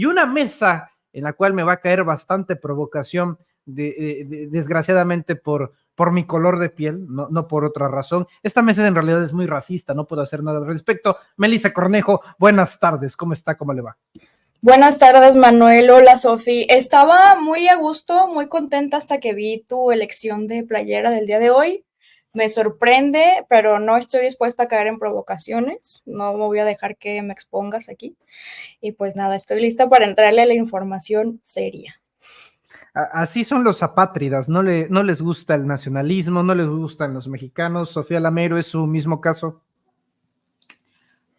y una mesa en la cual me va a caer bastante provocación, desgraciadamente por mi color de piel, no por otra razón. Esta mesa en realidad es muy racista, no puedo hacer nada al respecto. Melissa Cornejo, buenas tardes, ¿cómo está? ¿Cómo le va? Buenas tardes, Manuel. Hola, Sofi. Estaba muy a gusto, muy contenta hasta que vi tu elección de playera del día de hoy. Me sorprende, pero no estoy dispuesta a caer en provocaciones. No me voy a dejar que me expongas aquí. Y pues nada, estoy lista para entrarle a la información seria. Así son los apátridas, no les gusta el nacionalismo, no les gustan los mexicanos. Sofía Lamero es su mismo caso.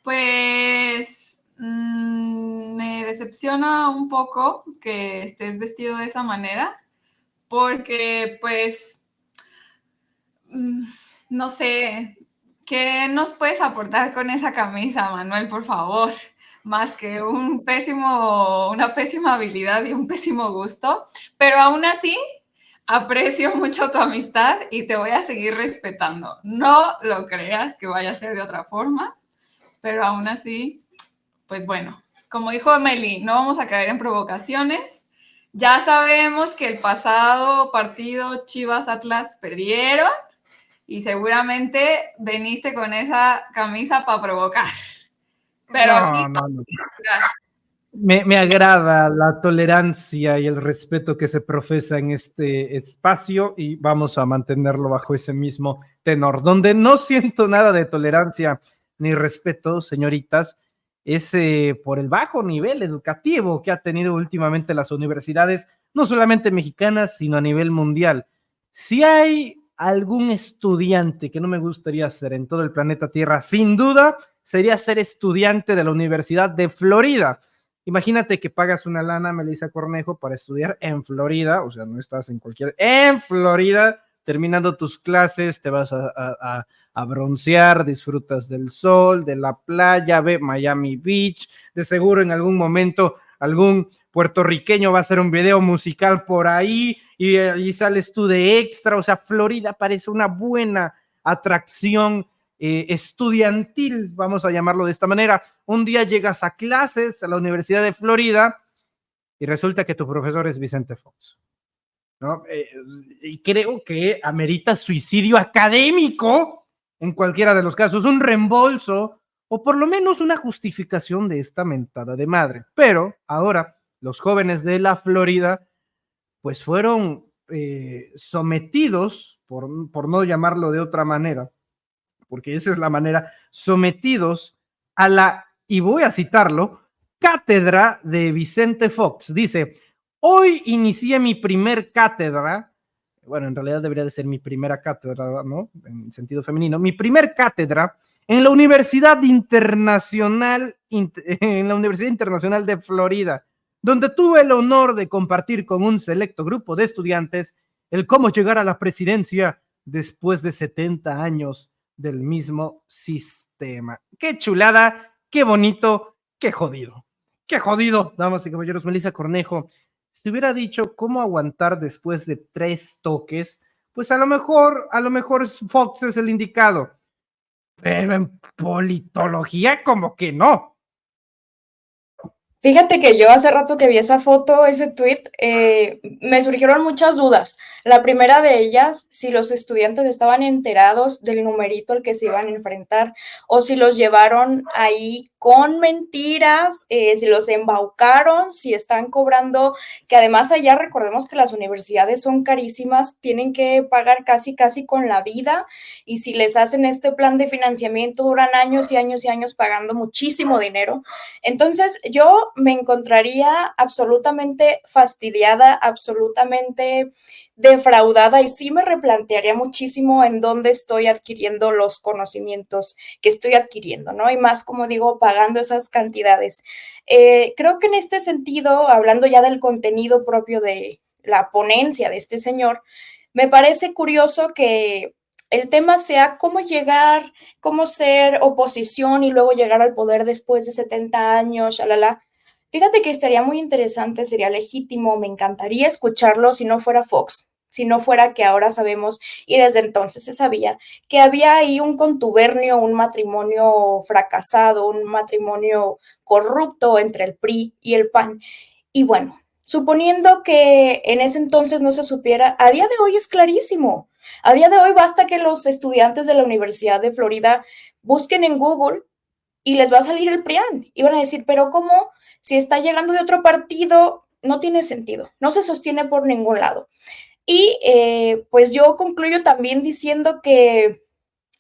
Pues me decepciona un poco que estés vestido de esa manera, porque pues, no sé, ¿qué nos puedes aportar con esa camisa, Manuel, por favor? Más que una pésima habilidad y un pésimo gusto, pero aún así aprecio mucho tu amistad y te voy a seguir respetando. No lo creas que vaya a ser de otra forma, pero aún así, pues bueno, como dijo Meli, no vamos a caer en provocaciones. Ya sabemos que el pasado partido Chivas Atlas perdieron y seguramente veniste con esa camisa para provocar. Pero aquí No. Me agrada la tolerancia y el respeto que se profesa en este espacio y vamos a mantenerlo bajo ese mismo tenor. Donde no siento nada de tolerancia ni respeto, señoritas, es por el bajo nivel educativo que ha tenido últimamente las universidades, no solamente mexicanas, sino a nivel mundial. Si hay algún estudiante que no me gustaría ser en todo el planeta Tierra, sin duda sería ser estudiante de la Universidad de Florida. Imagínate que pagas una lana, Melissa Cornejo, para estudiar en Florida, o sea, no estás en Florida, terminando tus clases, te vas a broncear, disfrutas del sol, de la playa, ve Miami Beach, de seguro en algún momento algún puertorriqueño va a hacer un video musical por ahí y sales tú de extra, o sea, Florida parece una buena atracción estudiantil, vamos a llamarlo de esta manera. Un día llegas a clases a la Universidad de Florida y resulta que tu profesor es Vicente Fox, ¿no? Y creo que amerita suicidio académico en cualquiera de los casos, un reembolso o por lo menos una justificación de esta mentada de madre. Pero ahora los jóvenes de la Florida pues fueron sometidos, por no llamarlo de otra manera, porque esa es la manera, sometidos a la, y voy a citarlo, cátedra de Vicente Fox. Dice, hoy inicié mi primer cátedra, bueno, en realidad debería de ser mi primera cátedra, ¿no? En sentido femenino, mi primer cátedra en la Universidad Internacional, en la Universidad Internacional de Florida, donde tuve el honor de compartir con un selecto grupo de estudiantes el cómo llegar a la presidencia después de 70 años del mismo sistema. Qué chulada, qué bonito, qué jodido. Qué jodido, damas y caballeros. Melissa Cornejo, si hubiera dicho cómo aguantar después de 3 toques, pues a lo mejor Fox es el indicado. Pero en politología como que no. Fíjate que yo hace rato que vi esa foto, ese tweet, me surgieron muchas dudas. La primera de ellas, si los estudiantes estaban enterados del numerito al que se iban a enfrentar o si los llevaron ahí con mentiras, si los embaucaron, si están cobrando, que además allá recordemos que las universidades son carísimas, tienen que pagar casi con la vida y si les hacen este plan de financiamiento duran años y años y años pagando muchísimo dinero. Entonces yo me encontraría absolutamente fastidiada, absolutamente defraudada y sí me replantearía muchísimo en dónde estoy adquiriendo los conocimientos que estoy adquiriendo, ¿no? Y más, como digo, pagando esas cantidades. Creo que en este sentido, hablando ya del contenido propio de la ponencia de este señor, me parece curioso que el tema sea cómo llegar, cómo ser oposición y luego llegar al poder después de 70 años, shalala. Fíjate que estaría muy interesante, sería legítimo, me encantaría escucharlo si no fuera Fox. si no fuera que ahora sabemos, y desde entonces se sabía, que había ahí un contubernio, un matrimonio fracasado, un matrimonio corrupto entre el PRI y el PAN. Y bueno, suponiendo que en ese entonces no se supiera, a día de hoy es clarísimo. A día de hoy basta que los estudiantes de la Universidad de Florida busquen en Google y les va a salir el PRIAN. Y van a decir, pero ¿cómo? Si está llegando de otro partido, no tiene sentido, no se sostiene por ningún lado. Y pues yo concluyo también diciendo que,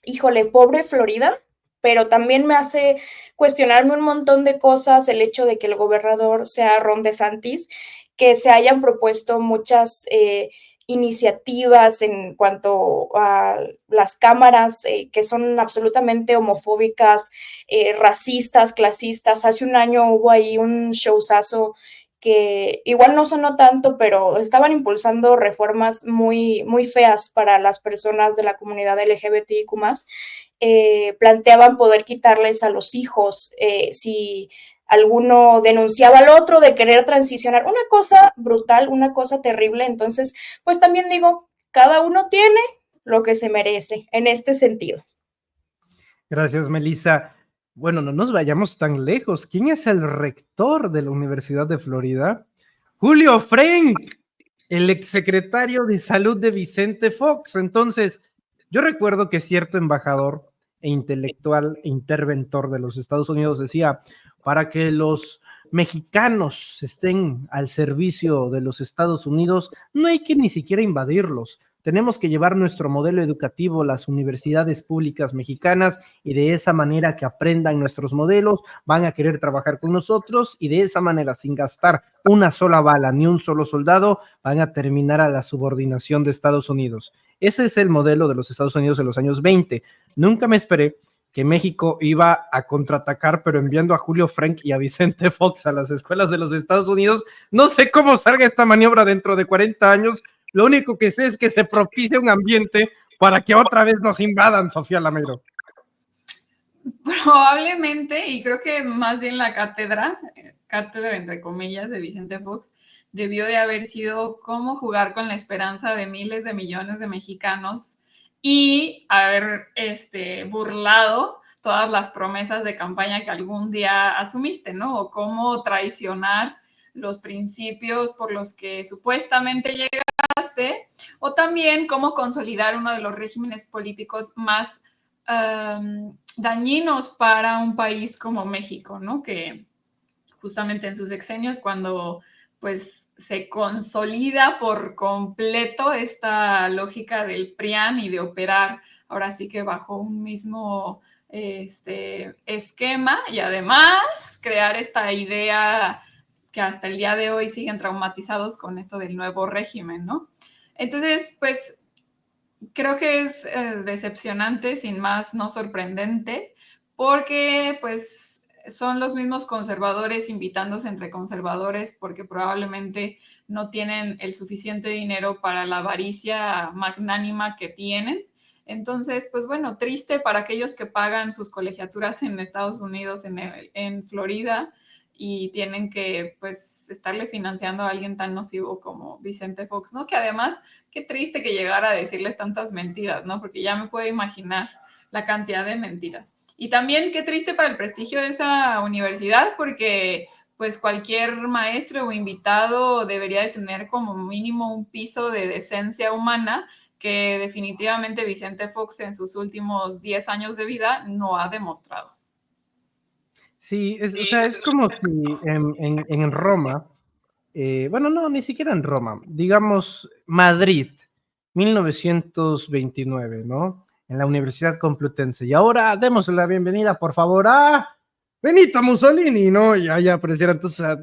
híjole, pobre Florida, pero también me hace cuestionarme un montón de cosas el hecho de que el gobernador sea Ron DeSantis, que se hayan propuesto muchas iniciativas en cuanto a las cámaras que son absolutamente homofóbicas, racistas, clasistas. Hace un año hubo ahí un showzazo que igual no sonó tanto, pero estaban impulsando reformas muy, muy feas para las personas de la comunidad LGBTIQ+. Planteaban poder quitarles a los hijos si alguno denunciaba al otro de querer transicionar. Una cosa brutal, una cosa terrible. Entonces, pues también digo, cada uno tiene lo que se merece en este sentido. Gracias, Melissa. Bueno, no nos vayamos tan lejos. ¿Quién es el rector de la Universidad de Florida? Julio Frenk, el exsecretario de Salud de Vicente Fox. Entonces, yo recuerdo que cierto embajador e intelectual e interventor de los Estados Unidos decía, para que los mexicanos estén al servicio de los Estados Unidos, no hay que ni siquiera invadirlos. Tenemos que llevar nuestro modelo educativo a las universidades públicas mexicanas y de esa manera que aprendan nuestros modelos, van a querer trabajar con nosotros y de esa manera, sin gastar una sola bala ni un solo soldado, van a terminar a la subordinación de Estados Unidos. Ese es el modelo de los Estados Unidos en los años 20. Nunca me esperé que México iba a contraatacar, pero enviando a Julio Frenk y a Vicente Fox a las escuelas de los Estados Unidos. No sé cómo salga esta maniobra dentro de 40 años. Lo único que sé es que se propicia un ambiente para que otra vez nos invadan, Sofía Lamero. Probablemente, y creo que más bien la cátedra entre comillas de Vicente Fox, debió de haber sido cómo jugar con la esperanza de miles de millones de mexicanos y haber burlado todas las promesas de campaña que algún día asumiste, ¿no? O cómo traicionar los principios por los que supuestamente llegaste, o también cómo consolidar uno de los regímenes políticos más dañinos para un país como México, ¿no? Que justamente en sus sexenios, cuando pues se consolida por completo esta lógica del PRIAN y de operar ahora sí que bajo un mismo esquema y además crear esta idea que hasta el día de hoy siguen traumatizados con esto del nuevo régimen, ¿no? Entonces, pues creo que es decepcionante, sin más, no sorprendente, porque pues son los mismos conservadores invitándose entre conservadores porque probablemente no tienen el suficiente dinero para la avaricia magnánima que tienen. Entonces, pues bueno, triste para aquellos que pagan sus colegiaturas en Estados Unidos, en Florida, y tienen que pues estarle financiando a alguien tan nocivo como Vicente Fox, ¿no? Que además, qué triste que llegara a decirles tantas mentiras, ¿no? Porque ya me puedo imaginar la cantidad de mentiras. Y también qué triste para el prestigio de esa universidad, porque pues cualquier maestro o invitado debería de tener como mínimo un piso de decencia humana que definitivamente Vicente Fox en sus últimos 10 años de vida no ha demostrado. Sí, o sea, es como si en Roma, bueno, no, ni siquiera en Roma, digamos Madrid, 1929, ¿no? En la Universidad Complutense. Y ahora demos la bienvenida, por favor, a Benito Mussolini, ¿no? Y ahí apareciera entonces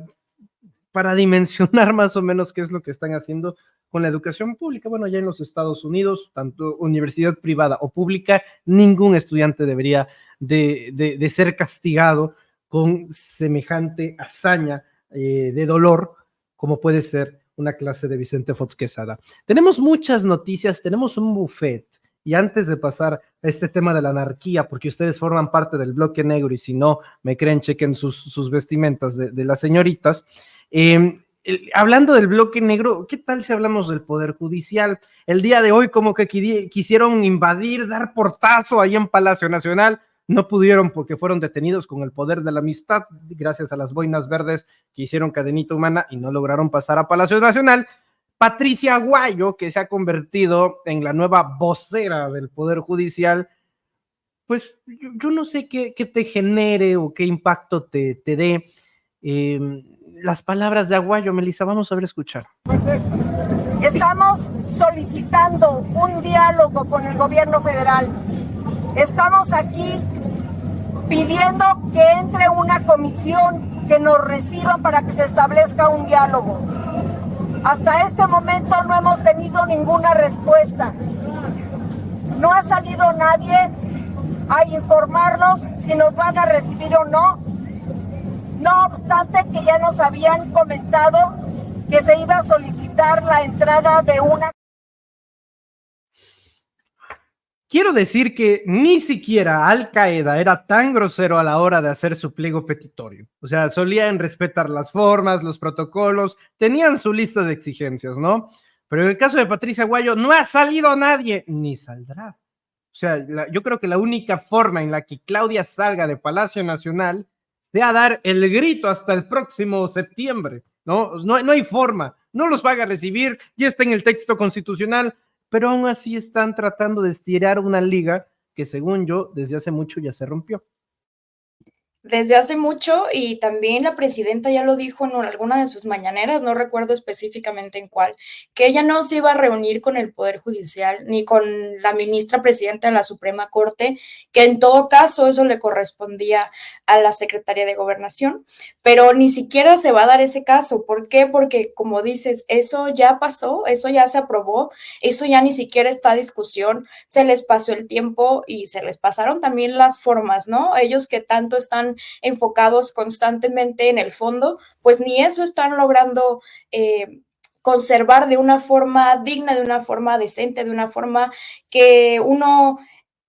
para dimensionar más o menos qué es lo que están haciendo con la educación pública. Bueno, ya en los Estados Unidos, tanto universidad privada o pública, ningún estudiante debería de ser castigado con semejante hazaña de dolor como puede ser una clase de Vicente Fox Quesada. Tenemos muchas noticias, tenemos un buffet. Y antes de pasar a este tema de la anarquía, porque ustedes forman parte del bloque negro y si no me creen, chequen sus vestimentas de las señoritas, hablando del bloque negro, ¿qué tal si hablamos del Poder Judicial? El día de hoy como que quisieron invadir, dar portazo ahí en Palacio Nacional, no pudieron porque fueron detenidos con el poder de la amistad, gracias a las boinas verdes que hicieron cadenita humana y no lograron pasar a Palacio Nacional. Patricia Aguayo, que se ha convertido en la nueva vocera del Poder Judicial, pues yo no sé qué te genere o qué impacto te dé las palabras de Aguayo. Melissa, vamos a ver, escuchar. Estamos solicitando un diálogo con el gobierno federal. Estamos aquí pidiendo que entre una comisión que nos reciba para que se establezca un diálogo. Hasta este momento no hemos tenido ninguna respuesta. No ha salido nadie a informarnos si nos van a recibir o no. No obstante que ya nos habían comentado que se iba a solicitar la entrada de una... Quiero decir que ni siquiera Al Qaeda era tan grosero a la hora de hacer su pliego petitorio. O sea, solían respetar las formas, los protocolos, tenían su lista de exigencias, ¿no? Pero en el caso de Patricia Aguayo no ha salido nadie, ni saldrá. O sea, yo creo que la única forma en la que Claudia salga de Palacio Nacional sea dar el grito hasta el próximo septiembre, ¿no? No hay forma, no los van a recibir, ya está en el texto constitucional, pero aún así están tratando de estirar una liga que, según yo, desde hace mucho ya se rompió. Desde hace mucho, y también la presidenta ya lo dijo en alguna de sus mañaneras, no recuerdo específicamente en cuál, que ella no se iba a reunir con el Poder Judicial ni con la ministra presidenta de la Suprema Corte, que en todo caso eso le correspondía a la Secretaría de Gobernación, pero ni siquiera se va a dar ese caso. ¿Por qué? Porque, como dices, eso ya pasó, eso ya se aprobó, eso ya ni siquiera está a discusión, se les pasó el tiempo y se les pasaron también las formas, ¿no? Ellos que tanto están enfocados constantemente en el fondo, pues ni eso están logrando conservar de una forma digna, de una forma decente, de una forma que uno,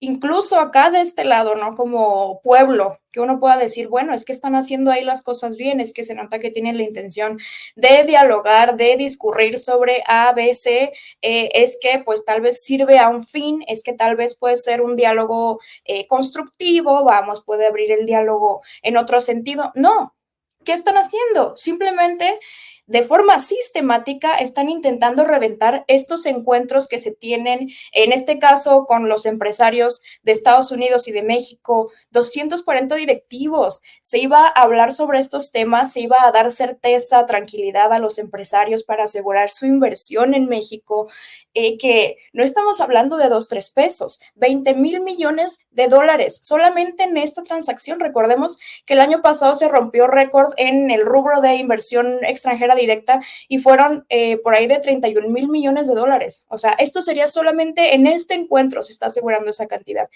incluso acá de este lado, ¿no? Como pueblo, que uno pueda decir, bueno, es que están haciendo ahí las cosas bien, es que se nota que tienen la intención de dialogar, de discurrir sobre A, B, C, es que pues tal vez sirve a un fin, es que tal vez puede ser un diálogo constructivo, vamos, puede abrir el diálogo en otro sentido. No, ¿qué están haciendo? Simplemente de forma sistemática están intentando reventar estos encuentros que se tienen, en este caso con los empresarios de Estados Unidos y de México, 240 directivos. Se iba a hablar sobre estos temas, se iba a dar certeza, tranquilidad a los empresarios para asegurar su inversión en México, que no estamos hablando de 2, 3 pesos, 20,000 millones de dólares solamente en esta transacción. Recordemos que el año pasado se rompió récord en el rubro de inversión extranjera directa y fueron por ahí de 31,000 millones de dólares. O sea, esto sería solamente en este encuentro se está asegurando esa cantidad.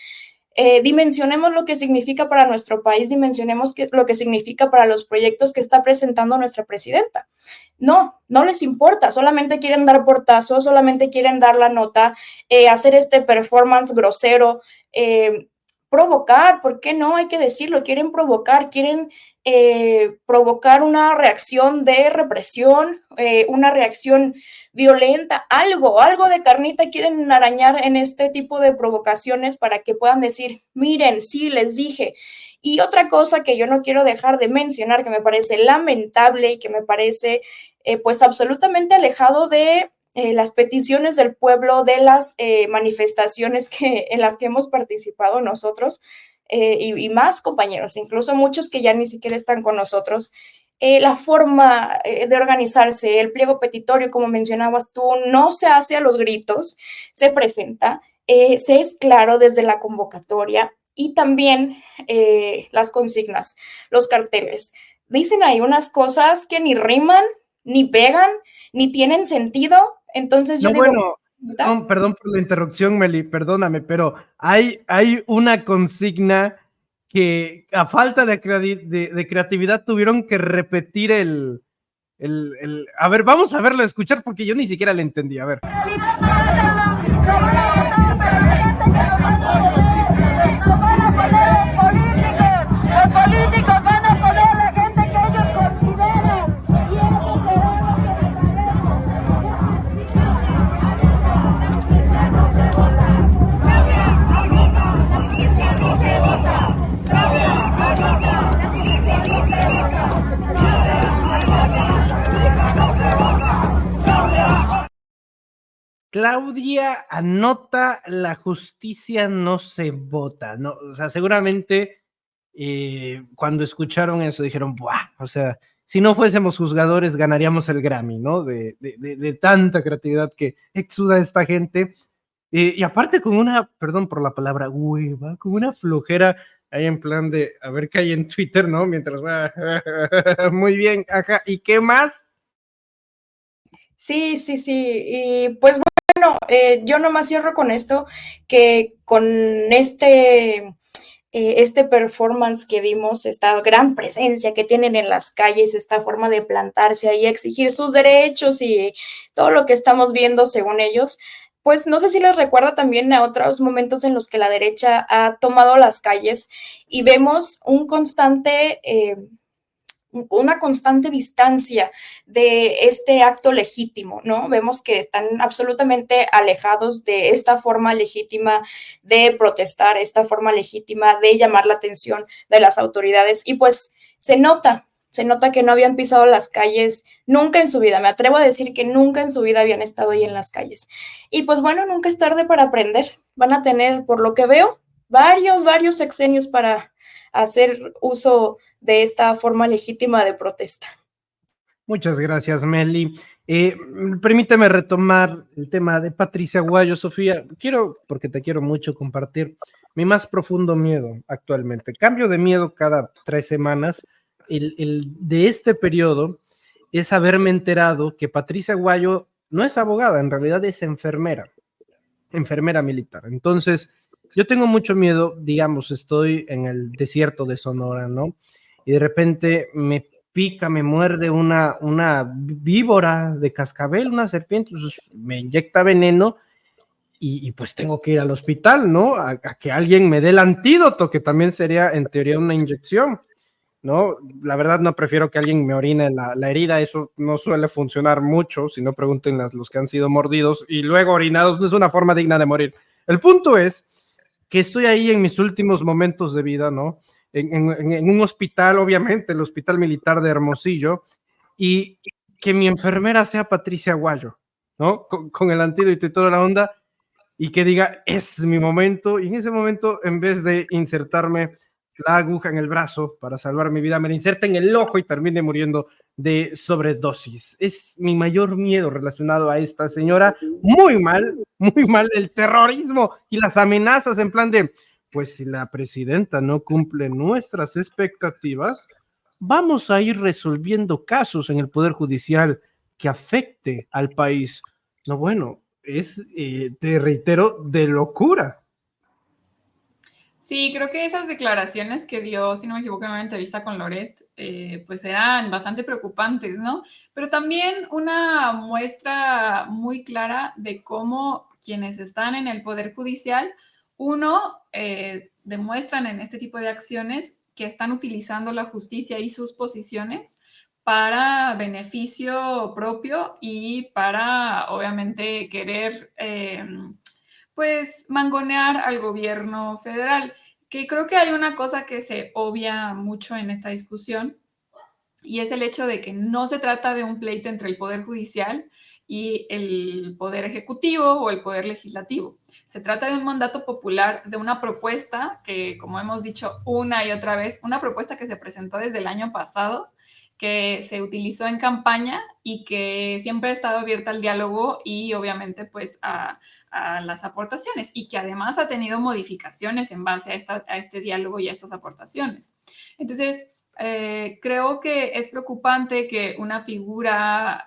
Dimensionemos lo que significa para nuestro país, dimensionemos lo que significa para los proyectos que está presentando nuestra presidenta. No les importa, solamente quieren dar portazos, solamente quieren dar la nota, hacer este performance grosero, provocar, ¿por qué no? Hay que decirlo, quieren provocar, quieren provocar una reacción de represión, una reacción violenta, algo de carnita quieren arañar en este tipo de provocaciones para que puedan decir, miren, sí, les dije. Y otra cosa que yo no quiero dejar de mencionar, que me parece lamentable y que me parece pues absolutamente alejado de las peticiones del pueblo, de las manifestaciones en las que hemos participado nosotros, y más compañeros, incluso muchos que ya ni siquiera están con nosotros, la forma de organizarse, el pliego petitorio, como mencionabas tú, no se hace a los gritos, se presenta, se es claro desde la convocatoria y también las consignas, los carteles. Dicen ahí unas cosas que ni riman, ni pegan, ni tienen sentido, entonces yo digo... Bueno. No, perdón por la interrupción, Meli, perdóname, pero hay una consigna que a falta de creatividad tuvieron que repetir a ver, vamos a verlo, escuchar, porque yo ni siquiera le entendí, a ver. Los políticos van a poner a la gente que ellos consideran, y eso será lo Claudia anota, la justicia no se vota, ¿no? O sea, seguramente cuando escucharon eso dijeron, ¡buah! O sea, si no fuésemos juzgadores ganaríamos el Grammy, ¿no? De tanta creatividad que exuda esta gente. Y aparte con una, perdón por la palabra, hueva, con una flojera ahí en plan de a ver qué hay en Twitter, ¿no? Mientras va, muy bien, ajá, ¿y qué más? Sí, sí, sí. Y pues bueno, yo nomás cierro con esto, que con este performance que dimos, esta gran presencia que tienen en las calles, esta forma de plantarse ahí, exigir sus derechos y todo lo que estamos viendo según ellos, pues no sé si les recuerda también a otros momentos en los que la derecha ha tomado las calles y vemos una constante distancia de este acto legítimo, ¿no? Vemos que están absolutamente alejados de esta forma legítima de protestar, esta forma legítima de llamar la atención de las autoridades y pues se nota que no habían pisado las calles nunca en su vida, me atrevo a decir que nunca en su vida habían estado ahí en las calles. Y pues bueno, nunca es tarde para aprender, van a tener, por lo que veo, varios sexenios para hacer uso de esta forma legítima de protesta. Muchas gracias, Meli. Permíteme retomar el tema de Patricia Aguayo, Sofía. Quiero, porque te quiero mucho, compartir mi más profundo miedo actualmente. Cambio de miedo cada 3 semanas. El de este periodo es haberme enterado que Patricia Aguayo no es abogada, en realidad es enfermera militar. Entonces, yo tengo mucho miedo, digamos, estoy en el desierto de Sonora, ¿no? Y de repente me pica, me muerde una víbora de cascabel, una serpiente, entonces me inyecta veneno y pues tengo que ir al hospital, ¿no? A que alguien me dé el antídoto, que también sería en teoría una inyección, ¿no? La verdad no prefiero que alguien me orine la herida, eso no suele funcionar mucho, si no pregunten los que han sido mordidos y luego orinados, no es una forma digna de morir. El punto es que estoy ahí en mis últimos momentos de vida, ¿no? En un hospital, obviamente, el Hospital Militar de Hermosillo, y que mi enfermera sea Patricia Aguayo, ¿no? Con el antídoto y toda la onda, y que diga, es mi momento, y en ese momento, en vez de insertarme la aguja en el brazo para salvar mi vida, me la inserta en el ojo y termine muriendo de sobredosis. Es mi mayor miedo relacionado a esta señora. Muy mal el terrorismo y las amenazas en plan de, pues si la presidenta no cumple nuestras expectativas, vamos a ir resolviendo casos en el Poder Judicial que afecte al país. No, bueno, te reitero, de locura. Sí, creo que esas declaraciones que dio, si no me equivoco, en una entrevista con Loret, pues eran bastante preocupantes, ¿no? Pero también una muestra muy clara de cómo quienes están en el Poder Judicial, uno, demuestran en este tipo de acciones que están utilizando la justicia y sus posiciones para beneficio propio y para, obviamente, querer pues mangonear al gobierno federal, que creo que hay una cosa que se obvia mucho en esta discusión y es el hecho de que no se trata de un pleito entre el Poder Judicial y el Poder Ejecutivo o el Poder Legislativo. Se trata de un mandato popular, de una propuesta que, como hemos dicho una y otra vez, una propuesta que se presentó desde el año pasado, que se utilizó en campaña y que siempre ha estado abierta al diálogo y obviamente pues a las aportaciones y que además ha tenido modificaciones en base a este diálogo y a estas aportaciones. Entonces, creo que es preocupante que una figura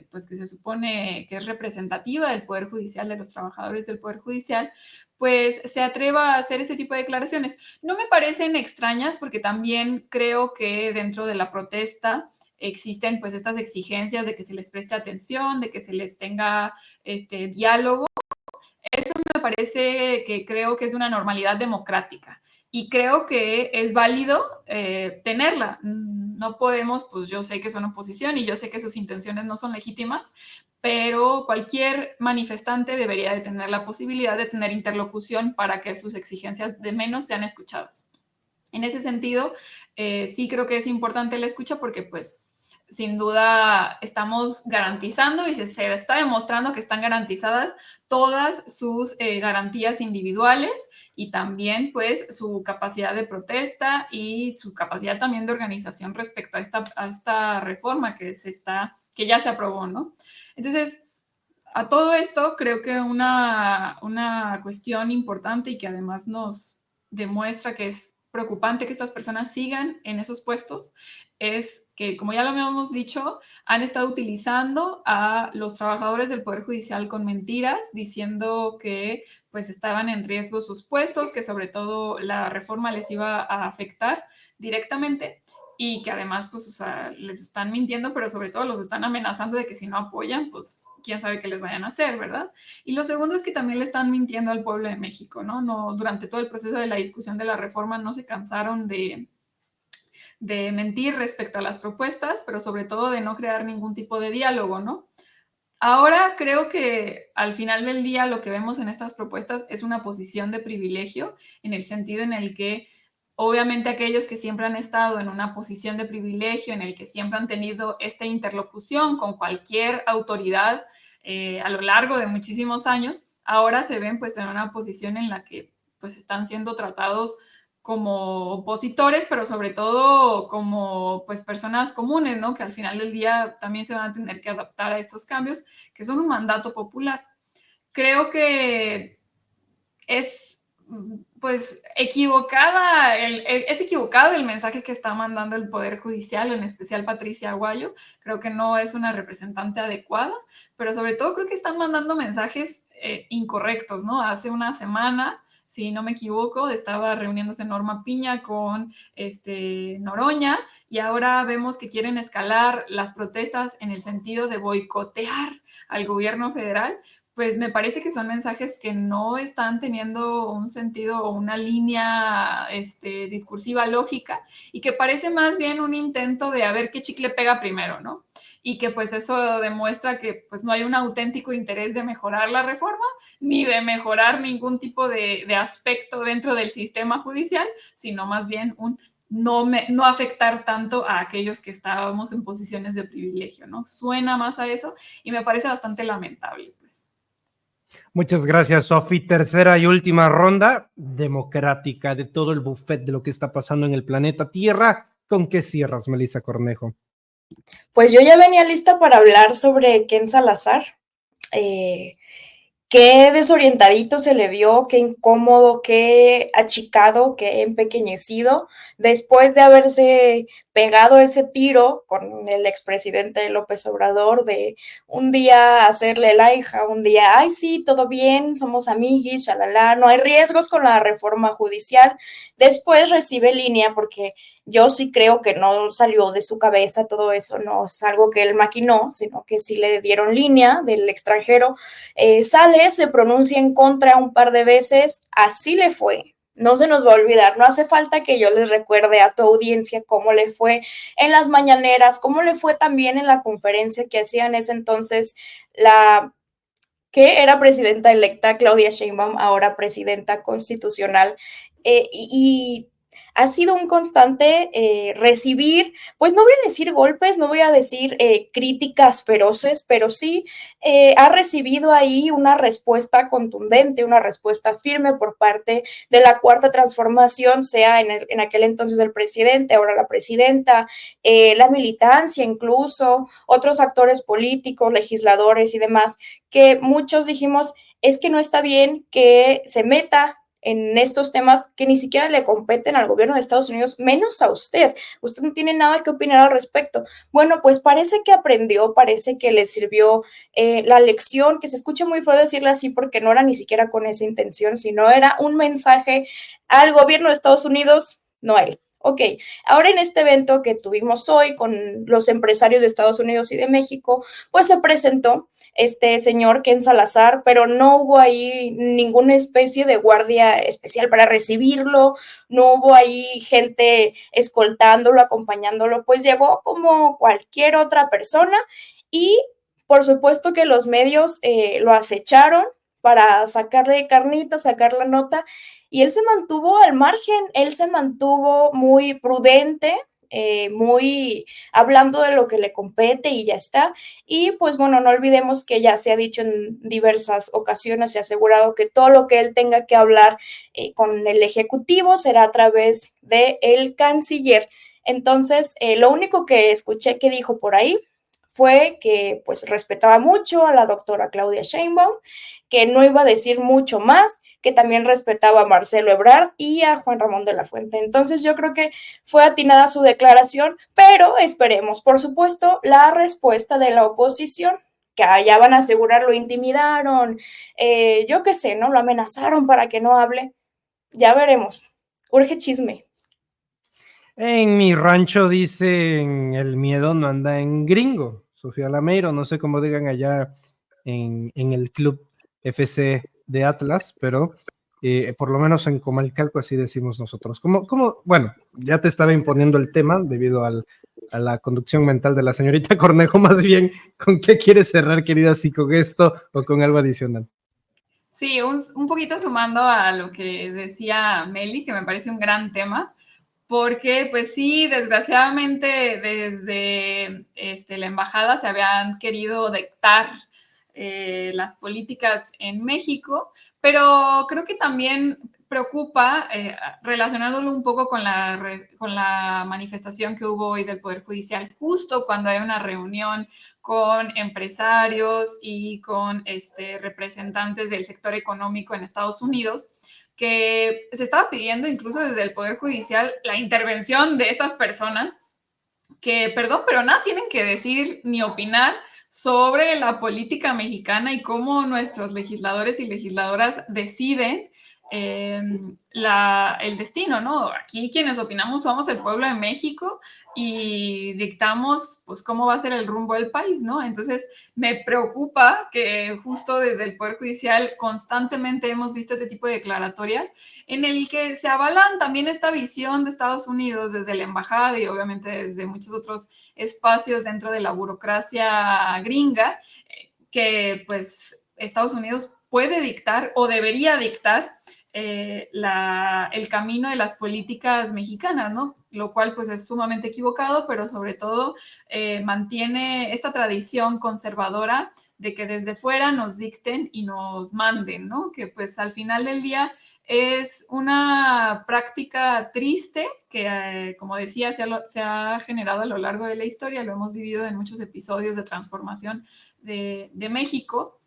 pues que se supone que es representativa del Poder Judicial, de los trabajadores del Poder Judicial, pues se atreva a hacer ese tipo de declaraciones. No me parecen extrañas porque también creo que dentro de la protesta existen pues estas exigencias de que se les preste atención, de que se les tenga diálogo. Eso me parece que creo que es una normalidad democrática y creo que es válido tenerla. No podemos, pues yo sé que son oposición y yo sé que sus intenciones no son legítimas, pero cualquier manifestante debería de tener la posibilidad de tener interlocución para que sus exigencias de menos sean escuchadas. En ese sentido, sí creo que es importante la escucha porque pues sin duda estamos garantizando y se está demostrando que están garantizadas todas sus garantías individuales y también pues su capacidad de protesta y su capacidad también de organización respecto a esta reforma que ya se aprobó, ¿no? Entonces, a todo esto creo que una cuestión importante y que además nos demuestra que es preocupante que estas personas sigan en esos puestos es que, como ya lo habíamos dicho, han estado utilizando a los trabajadores del Poder Judicial con mentiras, diciendo que pues estaban en riesgo sus puestos, que sobre todo la reforma les iba a afectar directamente y que además pues, o sea, les están mintiendo, pero sobre todo los están amenazando de que si no apoyan, pues quién sabe qué les vayan a hacer, ¿verdad? Y lo segundo es que también le están mintiendo al pueblo de México, ¿no? Durante todo el proceso de la discusión de la reforma no se cansaron de mentir respecto a las propuestas, pero sobre todo de no crear ningún tipo de diálogo, ¿no? Ahora creo que al final del día lo que vemos en estas propuestas es una posición de privilegio, en el sentido en el que obviamente aquellos que siempre han estado en una posición de privilegio, en el que siempre han tenido esta interlocución con cualquier autoridad a lo largo de muchísimos años, ahora se ven pues en una posición en la que pues están siendo tratados como opositores, pero sobre todo como pues personas comunes, ¿no? Que al final del día también se van a tener que adaptar a estos cambios, que son un mandato popular. Creo que es pues es equivocado el mensaje que está mandando el Poder Judicial, en especial Patricia Aguayo. Creo que no es una representante adecuada, pero sobre todo creo que están mandando mensajes incorrectos, ¿no? Hace una semana, si no me equivoco, estaba reuniéndose Norma Piña con Noroña y ahora vemos que quieren escalar las protestas en el sentido de boicotear al gobierno federal. Pues me parece que son mensajes que no están teniendo un sentido o una línea discursiva lógica y que parece más bien un intento de a ver qué chicle pega primero, ¿no? Y que pues eso demuestra que pues no hay un auténtico interés de mejorar la reforma ni de mejorar ningún tipo de aspecto dentro del sistema judicial, sino más bien un no afectar tanto a aquellos que estábamos en posiciones de privilegio, ¿no? Suena más a eso y me parece bastante lamentable, pues. Muchas gracias, Sofi. Tercera y última ronda democrática de todo el buffet de lo que está pasando en el planeta Tierra. ¿Con qué cierras, Melissa Cornejo? Pues yo ya venía lista para hablar sobre Ken Salazar. Qué desorientadito se le vio, qué incómodo, qué achicado, qué empequeñecido, después de haberse pegado ese tiro con el expresidente López Obrador de un día hacerle la hija, un día, ay sí, todo bien, somos amiguis, shalala, no hay riesgos con la reforma judicial. Después recibe línea porque yo sí creo que no salió de su cabeza todo eso, no es algo que él maquinó, sino que sí le dieron línea del extranjero. Sale, se pronuncia en contra un par de veces, así le fue. No se nos va a olvidar, no hace falta que yo les recuerde a tu audiencia cómo le fue en las mañaneras, cómo le fue también en la conferencia que hacía en ese entonces la que era presidenta electa, Claudia Sheinbaum, ahora presidenta constitucional. Y ha sido un constante recibir, pues no voy a decir golpes, no voy a decir críticas feroces, pero sí ha recibido ahí una respuesta contundente, una respuesta firme por parte de la Cuarta Transformación, sea en aquel entonces el presidente, ahora la presidenta, la militancia incluso, otros actores políticos, legisladores y demás, que muchos dijimos, es que no está bien que se meta en estos temas que ni siquiera le competen al gobierno de Estados Unidos, menos a usted. Usted no tiene nada que opinar al respecto. Bueno, pues parece que aprendió, parece que le sirvió la lección, que se escucha muy feo decirle así porque no era ni siquiera con esa intención, sino era un mensaje al gobierno de Estados Unidos, no a él. Ok, ahora en este evento que tuvimos hoy con los empresarios de Estados Unidos y de México, pues se presentó este señor Ken Salazar, pero no hubo ahí ninguna especie de guardia especial para recibirlo, no hubo ahí gente escoltándolo, acompañándolo, pues llegó como cualquier otra persona y por supuesto que los medios lo acecharon para sacarle carnita, sacar la nota, y él se mantuvo al margen, él se mantuvo muy prudente, muy hablando de lo que le compete y ya está. Y pues bueno, no olvidemos que ya se ha dicho en diversas ocasiones, se ha asegurado que todo lo que él tenga que hablar con el Ejecutivo será a través del canciller. Entonces, lo único que escuché que dijo por ahí fue que pues respetaba mucho a la doctora Claudia Sheinbaum, que no iba a decir mucho más, que también respetaba a Marcelo Ebrard y a Juan Ramón de la Fuente. Entonces yo creo que fue atinada su declaración, pero esperemos, por supuesto, la respuesta de la oposición, que allá van a asegurar lo intimidaron, yo qué sé, ¿no? Lo amenazaron para que no hable. Ya veremos. Urge chisme. En mi rancho dicen el miedo no anda en gringo. Sofía Lameiro, no sé cómo digan allá en el club FC de Atlas, pero por lo menos en Comalcalco así decimos nosotros. Bueno, ya te estaba imponiendo el tema debido a la conducción mental de la señorita Cornejo, más bien, ¿con qué quieres cerrar, querida? ¿Si con esto o con algo adicional? Sí, un poquito sumando a lo que decía Meli, que me parece un gran tema, porque pues sí, desgraciadamente desde la embajada se habían querido dictar las políticas en México, pero creo que también preocupa, relacionándolo un poco con la manifestación que hubo hoy del Poder Judicial, justo cuando hay una reunión con empresarios y con representantes del sector económico en Estados Unidos, que se estaba pidiendo incluso desde el Poder Judicial la intervención de estas personas que, perdón, pero nada tienen que decir ni opinar sobre la política mexicana y cómo nuestros legisladores y legisladoras deciden el destino, ¿no? Aquí quienes opinamos somos el pueblo de México y dictamos, pues, cómo va a ser el rumbo del país, ¿no? Entonces, me preocupa que justo desde el Poder Judicial constantemente hemos visto este tipo de declaratorias en el que se avalan también esta visión de Estados Unidos desde la embajada y obviamente desde muchos otros espacios dentro de la burocracia gringa, que pues Estados Unidos puede dictar o debería dictar el camino de las políticas mexicanas, ¿no? Lo cual pues es sumamente equivocado, pero sobre todo mantiene esta tradición conservadora de que desde fuera nos dicten y nos manden, ¿no? Que pues al final del día es una práctica triste que, como decía, se ha generado a lo largo de la historia, lo hemos vivido en muchos episodios de transformación de México,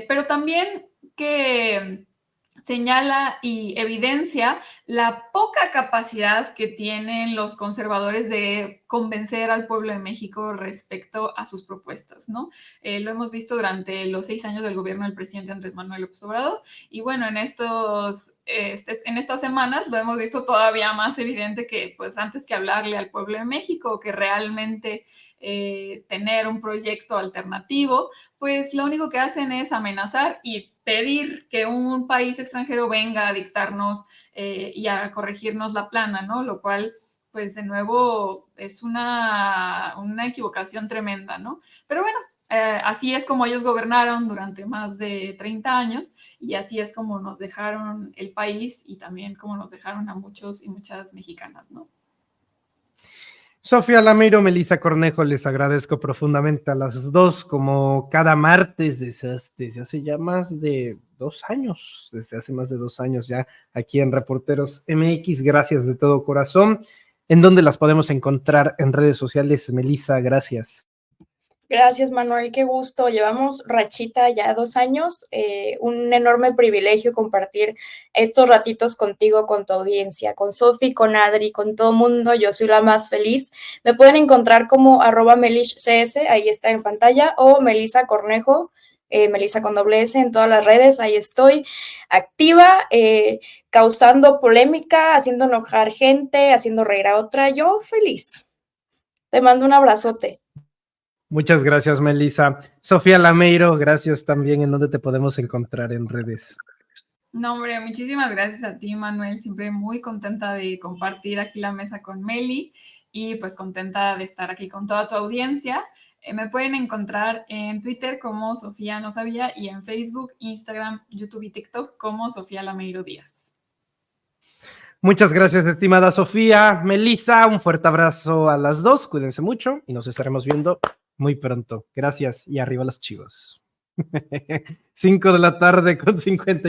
pero también que señala y evidencia la poca capacidad que tienen los conservadores de convencer al pueblo de México respecto a sus propuestas, ¿no? Lo hemos visto durante los 6 años del gobierno del presidente Andrés Manuel López Obrador y bueno, en estas semanas lo hemos visto todavía más evidente que pues antes que hablarle al pueblo de México, que realmente tener un proyecto alternativo, pues lo único que hacen es amenazar y pedir que un país extranjero venga a dictarnos y a corregirnos la plana, ¿no? Lo cual, pues de nuevo, es una equivocación tremenda, ¿no? Pero bueno, así es como ellos gobernaron durante más de 30 años y así es como nos dejaron el país y también como nos dejaron a muchos y muchas mexicanas, ¿no? Sofía Lameiro, Melissa Cornejo, les agradezco profundamente a las dos, como cada martes desde hace ya más de 2 años, desde hace más de 2 años ya aquí en Reporteros MX, gracias de todo corazón. ¿En dónde las podemos encontrar en redes sociales, Melissa? Gracias. Gracias, Manuel, qué gusto. Llevamos rachita ya 2 años. Un enorme privilegio compartir estos ratitos contigo, con tu audiencia, con Sofi, con Adri, con todo mundo. Yo soy la más feliz. Me pueden encontrar como @melishcs, ahí está en pantalla, o Melissa Cornejo, Melissa con doble S en todas las redes. Ahí estoy activa, causando polémica, haciendo enojar gente, haciendo reír a otra. Yo feliz. Te mando un abrazote. Muchas gracias, Melissa. Sofía Lameiro, gracias también. ¿En dónde te podemos encontrar en redes? No, hombre, muchísimas gracias a ti, Manuel. Siempre muy contenta de compartir aquí la mesa con Meli y pues contenta de estar aquí con toda tu audiencia. Me pueden encontrar en Twitter como Sofía No Sabía y en Facebook, Instagram, YouTube y TikTok como Sofía Lameiro Díaz. Muchas gracias, estimada Sofía. Melissa, un fuerte abrazo a las dos. Cuídense mucho y nos estaremos viendo muy pronto. Gracias y arriba las Chivas. 5 de la tarde con 50.